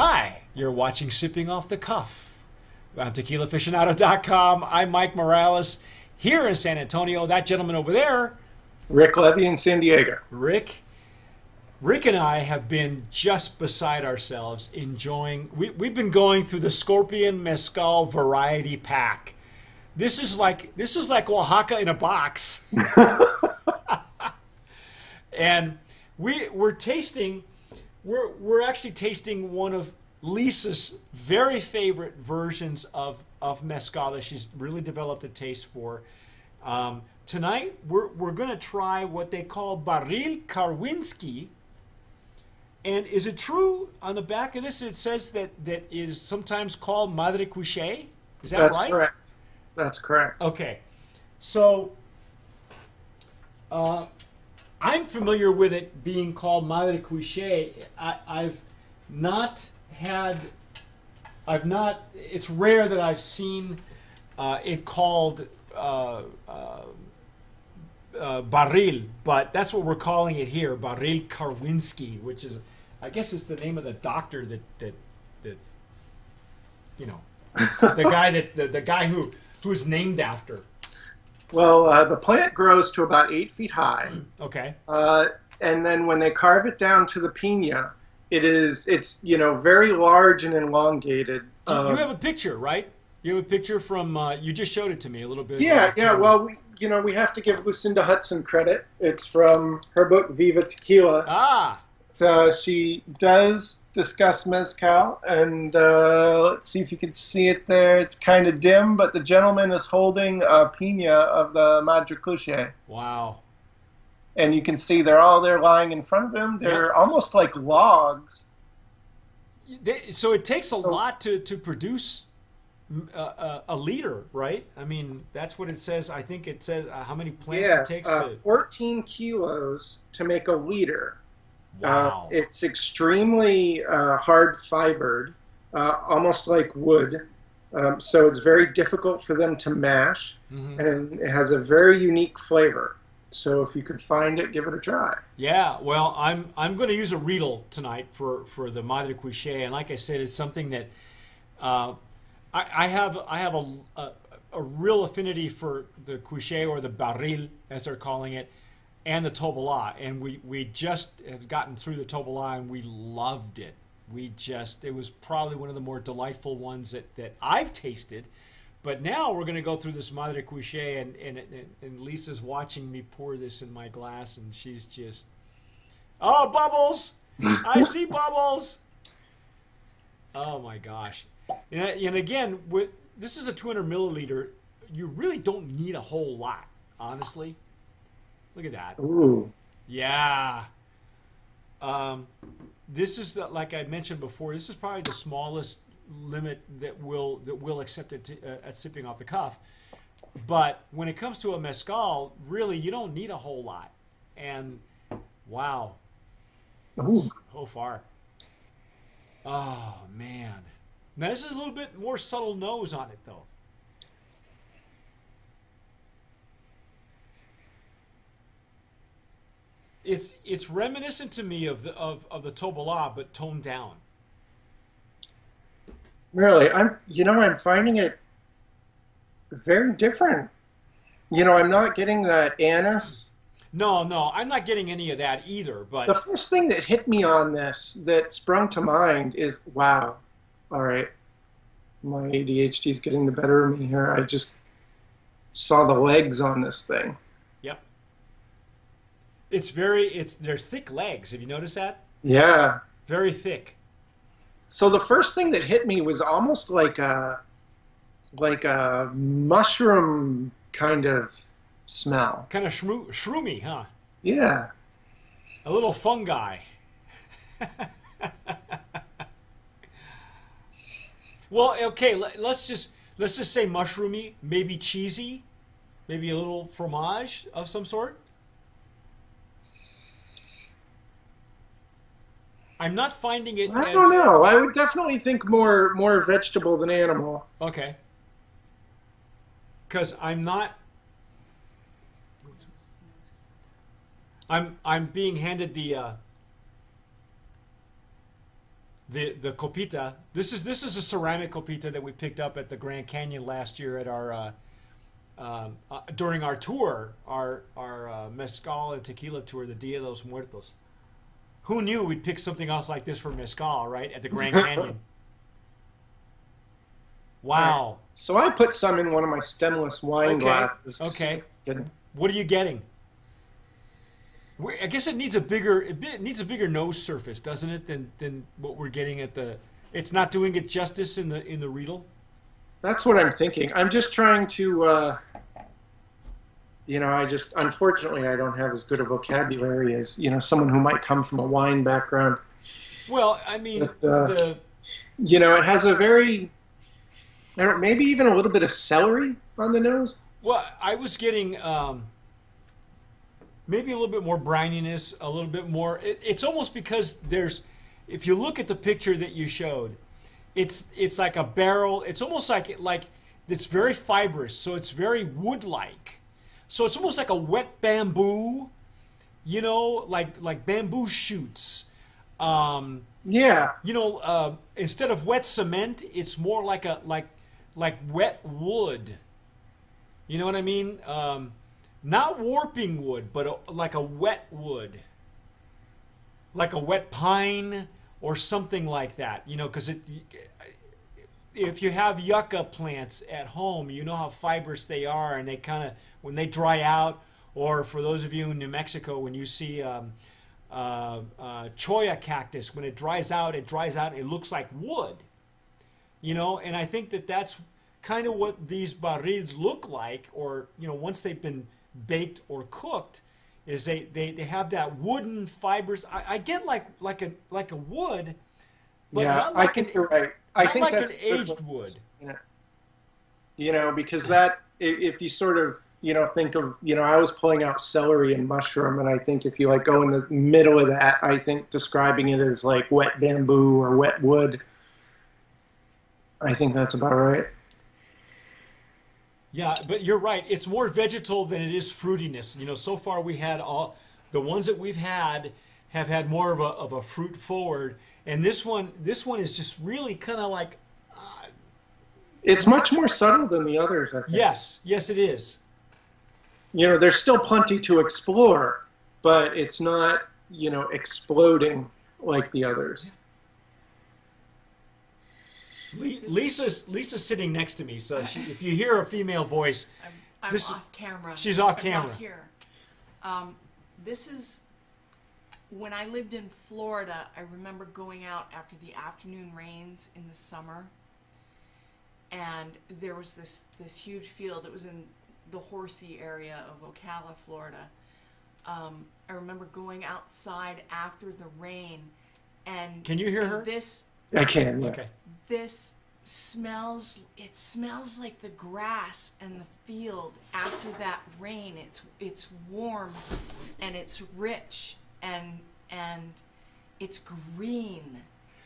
Hi, you're watching Sipping Off the Cuff on TequilaAficionado.com. I'm Mike Morales here in San Antonio. That gentleman over there, Rick Levy in San Diego. Rick and I have been just beside ourselves enjoying. We've been going through the Scorpion Mezcal Variety Pack. This is like Oaxaca in a box, and we're tasting. We're actually tasting one of Lisa's very favorite versions of mezcal that she's really developed a taste for. Tonight we're going to try what they call Barril Karwinski. And is it true on the back of this it says that is sometimes called Madre Cuixe? Is that right? That's correct. That's correct. Okay. So I'm familiar with it being called Madre Cuixe. It's rare that I've seen it called Barril, but that's what we're calling it here, Barril Karwinski, which is, I guess it's the name of the doctor that you know, the guy who's named after. Well, the plant grows to about 8 feet high. Okay. And then when they carve it down to the piña, it's very large and elongated. You have a picture, right? You have a picture from you just showed it to me a little bit. Yeah. Well, we have to give Lucinda Hudson credit. It's from her book Viva Tequila. Ah. So she does discuss mezcal, and let's see if you can see it there. It's kind of dim, but the gentleman is holding a piña of the Madre Cuixe. Wow. And you can see they're all there lying in front of him. They're almost like logs. So it takes a lot to produce a liter, right? I mean, that's what it says. I think it says how many plants it takes to... 14 kilos to make a liter. Wow. It's extremely hard fibered, almost like wood. So it's very difficult for them to mash, and it has a very unique flavor. So if you could find it, give it a try. Yeah, well, I'm going to use a Riedel tonight for the Madre Cuixe, and like I said, it's something that I have a real affinity for the Cuixe, or the Barril as they're calling it, and the Tobola, and we just have gotten through the Tobola and we loved it. It was probably one of the more delightful ones that I've tasted. But now we're going to go through this Madre Cuixe, and Lisa's watching me pour this in my glass, and she's just, oh, bubbles! I see bubbles! Oh my gosh. And again, this is a 200 milliliter. You really don't need a whole lot, honestly. Look at that. Ooh. Yeah. This is, like I mentioned before, this is probably the smallest limit that we'll accept it at Sipping Off the Cuff. But when it comes to a mezcal, really, you don't need a whole lot. And wow. Ooh. So far. Oh, man. Now, this is a little bit more subtle nose on it, though. It's reminiscent to me of the Tobola, but toned down. Really, I'm finding it very different. I'm not getting that anise. No, I'm not getting any of that either. But the first thing that hit me on this, that sprung to mind, is wow. All right, my ADHD is getting the better of me here. I just saw the legs on this thing. Yep. They're thick legs. Have you noticed that? Yeah. Very thick. So the first thing that hit me was almost like a mushroom kind of smell. Kind of shroomy, huh? Yeah. A little fungi. Well, okay, let's just say mushroomy, maybe cheesy, maybe a little fromage of some sort. I'm not finding it. I don't know. I would definitely think more vegetable than animal. Okay. Because I'm not. I'm being handed the the copita. This is a ceramic copita that we picked up at the Grand Canyon last year at our during our tour, our mezcal and tequila tour, the Dia de los Muertos. Who knew we'd pick something else like this for mezcal, right, at the Grand Canyon? Wow. So I put some in one of my stemless wine glasses. Okay. What are you getting? I guess it needs a bigger nose surface, doesn't it, than what we're getting at the. It's not doing it justice in the Riedel. That's what I'm thinking. I'm just trying to. Unfortunately, I don't have as good a vocabulary as someone who might come from a wine background. Well, I mean, but, it has a very. Maybe even a little bit of celery on the nose. Well, I was getting maybe a little bit more brininess, a little bit more. It's almost because if you look at the picture that you showed, it's like a barrel. It's almost like it's very fibrous, so it's very wood-like. So it's almost like a wet bamboo, like bamboo shoots. Yeah. Instead of wet cement, it's more like wet wood. You know what I mean? Not warping wood, but like a wet wood. Like a wet pine or something like that. Because if you have yucca plants at home, you know how fibrous they are, and they kind of, when they dry out, or for those of you in New Mexico, when you see cholla cactus, when it dries out, and it looks like wood. And I think that's kind of what these barrils look like, or once they've been baked or cooked, is they have that wooden fibers. I get like a wood, but not like I think you're right. I think like that's an aged wood. Because that, if you sort of think of I was pulling out celery and mushroom, and I think if you go in the middle of that, I think describing it as like wet bamboo or wet wood. I think that's about right. Yeah, but you're right. It's more vegetal than it is fruitiness. So far we had all the ones that we've had have had more of a fruit forward, and this one is just really kind of like. It's much more subtle than the others, I think. Yes, it is. There's still plenty to explore, but it's not exploding like the others. Lisa's sitting next to me, so if you hear a female voice, I'm off camera. She's off I'm camera. not here. This is when I lived in Florida. I remember going out after the afternoon rains in the summer, and there was this huge field. It was in the Horsey area of Ocala, Florida. I remember going outside after the rain, and can you hear her? I can. Yeah. Okay. This smells like the grass and the field after that rain. It's warm and it's rich and it's green.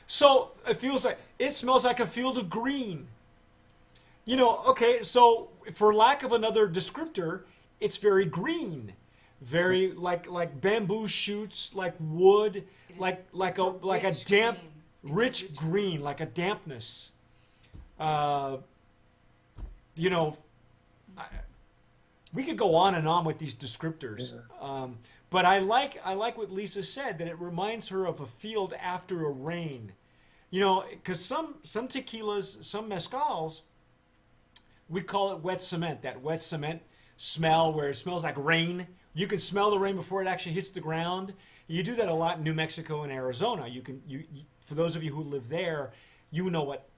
So it smells like a field of green. Okay, so for lack of another descriptor, it's very green. Very like bamboo shoots, like wood, like a damp green. Rich green, like a dampness. We could go on and on with these descriptors, but I like what Lisa said, that it reminds her of a field after a rain. Because some tequilas, some mezcals, we call it wet cement. That wet cement smell, where it smells like rain. You can smell the rain before it actually hits the ground. You do that a lot in New Mexico and Arizona. You for those of you who live there,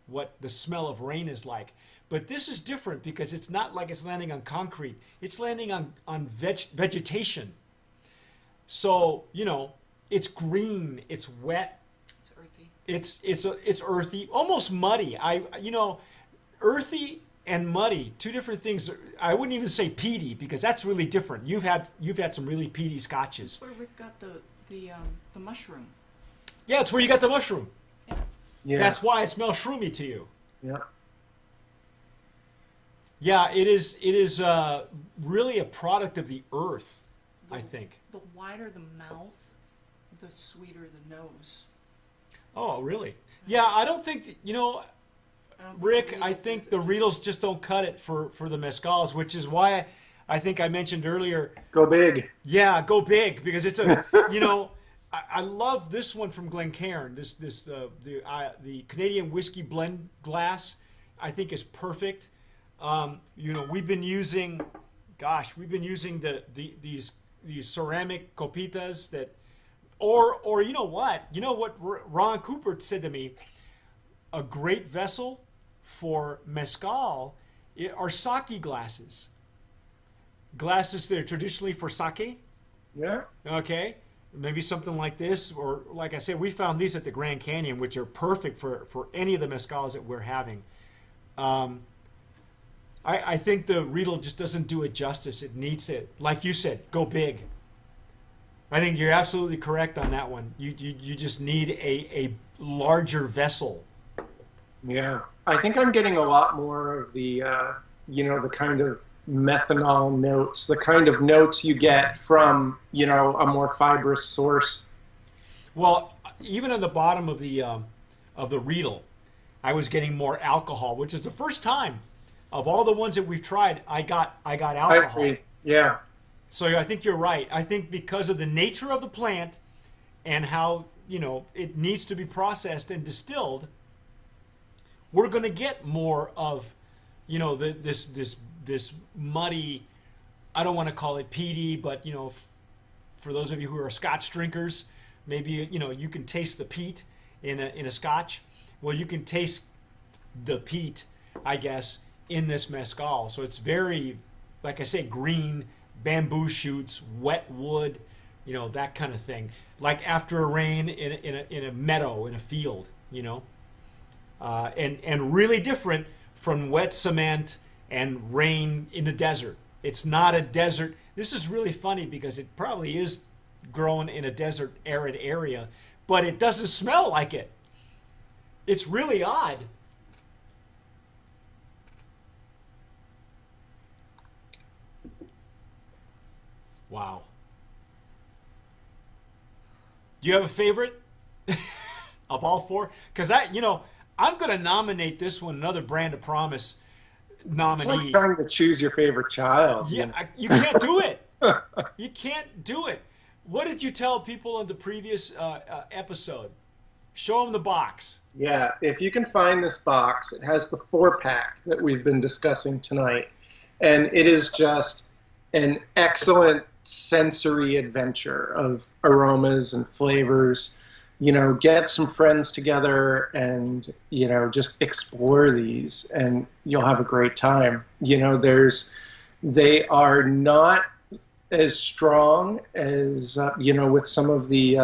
what the smell of rain is like. But this is different because it's not like it's landing on concrete. It's landing on vegetation. So, it's green, it's wet. It's earthy. It's earthy, almost muddy. Earthy and muddy, two different things. I wouldn't even say peaty, because that's really different. You've had some really peaty scotches. That's where Rick got the mushroom. Yeah, it's where you got the mushroom. Yeah. That's why it smells shroomy to you. Yeah. Yeah, it is really a product of the earth, I think. The wider the mouth, the sweeter the nose. Oh, really? Yeah, I don't think, Rick, I think the Riedels just don't cut it for the mezcals, which is why I think I mentioned earlier. Go big. Yeah, go big, because it's I love this one from Glencairn. The Canadian whiskey blend glass, I think is perfect. We've been using these ceramic copitas that, or you know what Ron Cooper said to me, a great vessel for mezcal are sake glasses. Glasses that are traditionally for sake. Yeah. Okay. Maybe something like this, or like I said, we found these at the Grand Canyon, which are perfect for any of the mezcals that we're having. I think the Riedel just doesn't do it justice. It needs to, like you said, go big. I think you're absolutely correct on that one. You just need a larger vessel. Yeah, I think I'm getting a lot more of the the kind of methanol notes, the kind of notes you get from a more fibrous source. Well, even at the bottom of the Riedel, I was getting more alcohol, which is the first time of all the ones that we've tried I got alcohol. I agree. Yeah. So I think you're right. I think because of the nature of the plant and how it needs to be processed and distilled, we're going to get more of this muddy. I don't want to call it peaty, but for those of you who are Scotch drinkers, maybe you can taste the peat in a Scotch. Well, you can taste the peat, I guess, in this mezcal. So it's very, like I say, green, bamboo shoots, wet wood, that kind of thing. Like after a rain in a meadow, in a field, and really different from wet cement and rain in the desert. It's not a desert. This is really funny because it probably is grown in a desert arid area, but it doesn't smell like it. It's really odd. Wow. Do you have a favorite of all four? Because I'm going to nominate this one another Brand of Promise nominee. It's like trying to choose your favorite child. Yeah, you can't do it. You can't do it. What did you tell people in the previous episode? Show them the box. Yeah, if you can find this box, it has the 4-pack that we've been discussing tonight. And it is just an excellent sensory adventure of aromas and flavors. Get some friends together and, just explore these and you'll have a great time. They are not as strong as, with some of the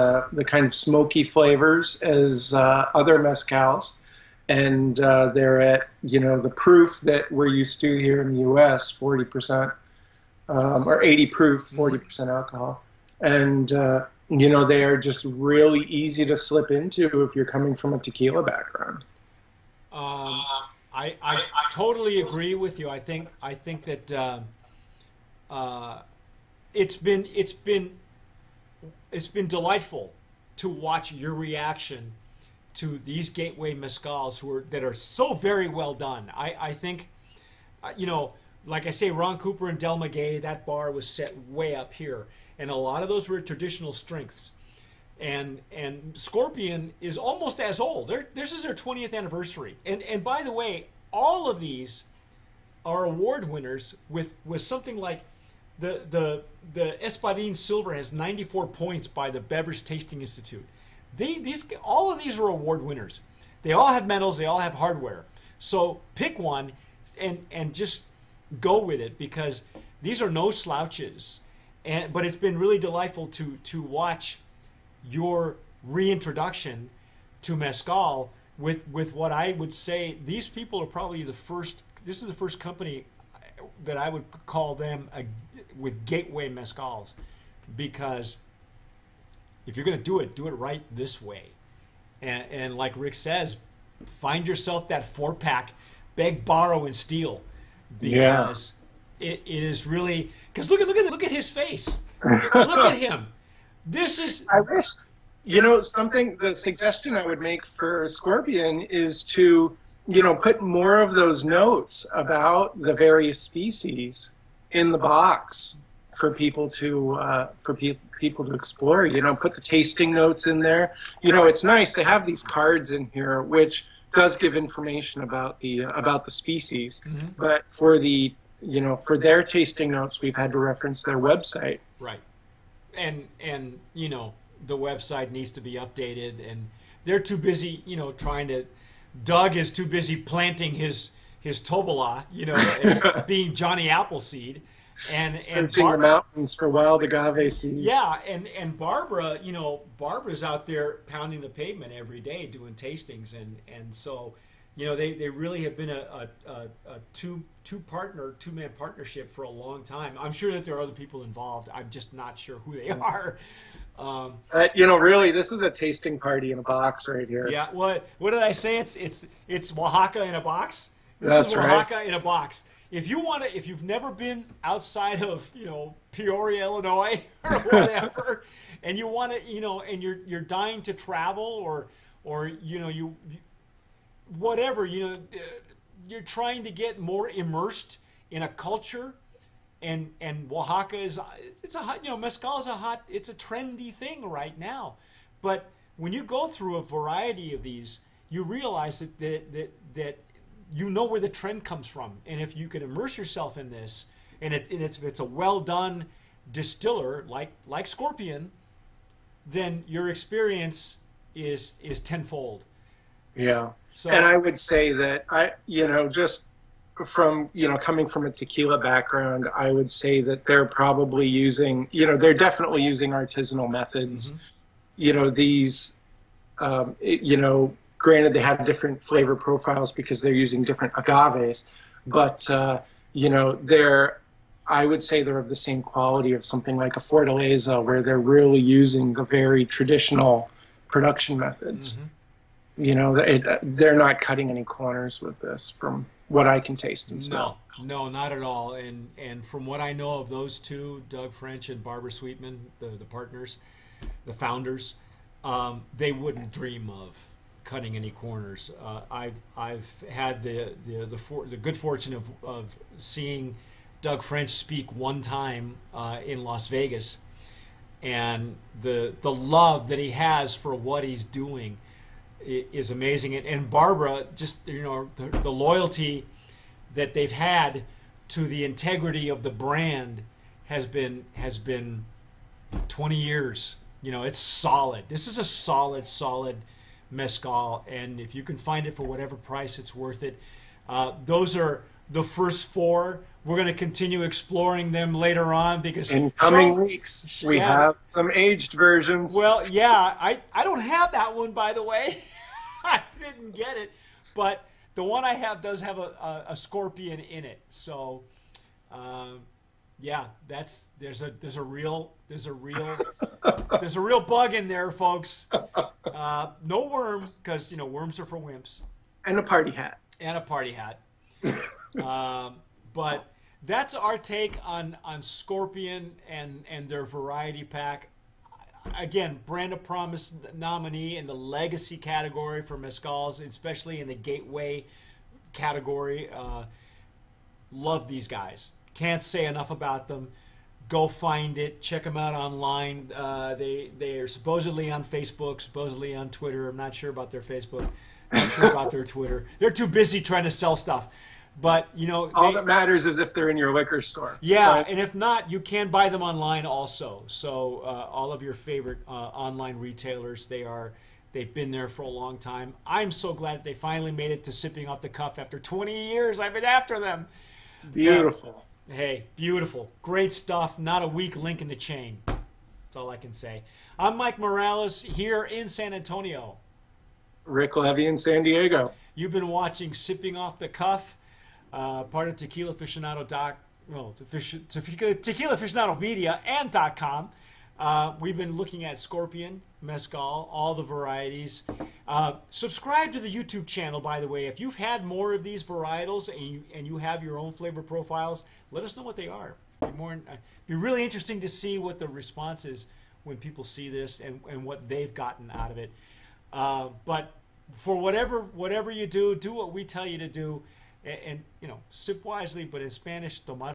kind of smoky flavors as other mezcals. And they're at, the proof that we're used to here in the U.S., 40%, or 80 proof, 40% alcohol. And, they are just really easy to slip into if you're coming from a tequila background. I totally agree with you. I think that it's been delightful to watch your reaction to these gateway mezcals that are so very well done. I think, like I say, Ron Cooper and Del Maguey, that bar was set way up here. And a lot of those were traditional strengths. And Scorpion is almost as old. This is their 20th anniversary. And by the way, all of these are award winners with something like the Espadin Silver has 94 points by the Beverage Tasting Institute. All of these are award winners. They all have medals. They all have hardware. So pick one and just go with it because these are no slouches. But it's been really delightful to watch your reintroduction to mezcal with what I would say these people are probably the first. This is the first company that I would call them with gateway mezcals, because if you're going to do it right this way. And like Rick says, find yourself that 4-pack, beg, borrow, and steal, because it is really, because look at his face. Look at him. This is. I wish You know, something, the suggestion I would make for Scorpion is to, put more of those notes about the various species in the box for people to people to explore. Put the tasting notes in there. It's nice to have these cards in here, which does give information about the species. Mm-hmm. But for for their tasting notes, we've had to reference their website. Right. And the website needs to be updated, and they're too busy, Doug is too busy planting his tobola, and being Johnny Appleseed, and Searching the mountains for wild agave seeds. Yeah, and Barbara, Barbara's out there pounding the pavement every day doing tastings, and so, they really have been a two-man partnership for a long time. I'm sure that there are other people involved. I'm just not sure who they are. Really, this is a tasting party in a box right here. Yeah. What did I say? It's Oaxaca in a box. That's is right. Oaxaca in a box. If you've never been outside of Peoria, Illinois, or whatever, and you want to, and you're dying to travel, or you whatever, you're trying to get more immersed in a culture. And Oaxaca is mezcal is it's a trendy thing right now, but when you go through a variety of these, you realize that where the trend comes from, and if you can immerse yourself in this, and it's a well done distiller like Scorpion, then your experience is tenfold. Yeah. So, and I would say that just from coming from a tequila background, I would say that they're probably using they're definitely using artisanal methods. Mm-hmm. These granted they have different flavor profiles because they're using different agaves, but I would say they're of the same quality of something like a Fortaleza, where they're really using the very traditional production methods. Mm-hmm. They're not cutting any corners with this, from what I can taste and smell. No, not at all. And from what I know of those two, Doug French and Barbara Sweetman, the partners, the founders, they wouldn't dream of cutting any corners. I've had the good fortune of seeing Doug French speak one time in Las Vegas, and the love that he has for what he's doing is amazing. And Barbara, just the loyalty that they've had to the integrity of the brand has been 20 years. It's solid. This is a solid mezcal, and if you can find it for whatever price, it's worth it. Those are the first four. We're going to continue exploring them later on, because in coming weeks we have some aged versions. Well, yeah, I don't have that one, by the way. I didn't get it, but the one I have does have a Scorpion in it. So, yeah, there's a real bug in there, folks. No worm, because worms are for wimps. And a party hat. But that's our take on Scorpion and their variety pack. Again, Brand of Promise nominee in the legacy category for mezcals, especially in the gateway category. Love these guys. Can't say enough about them. Go find it. Check them out online. They are supposedly on Facebook, supposedly on Twitter. I'm not sure about their Facebook. I'm not sure about their Twitter. They're too busy trying to sell stuff. But, all that matters is if they're in your liquor store. Yeah, right? And if not, you can buy them online also. So all of your favorite online retailers, they've been there for a long time. I'm so glad that they finally made it to Sipping Off the Cuff after 20 years. I've been after them. Beautiful. Hey, beautiful. Great stuff. Not a weak link in the chain. That's all I can say. I'm Mike Morales here in San Antonio. Rick Levy in San Diego. You've been watching Sipping Off the Cuff, part of Tequila Aficionado Tequila Aficionado Media and .com. We've been looking at Scorpion, Mezcal, all the varieties. Subscribe to the YouTube channel, by the way. If you've had more of these varietals and you have your own flavor profiles, let us know what they are. It'd be really interesting to see what the response is when people see this and what they've gotten out of it. But for whatever you do what we tell you to do, and sip wisely. But in Spanish, tomar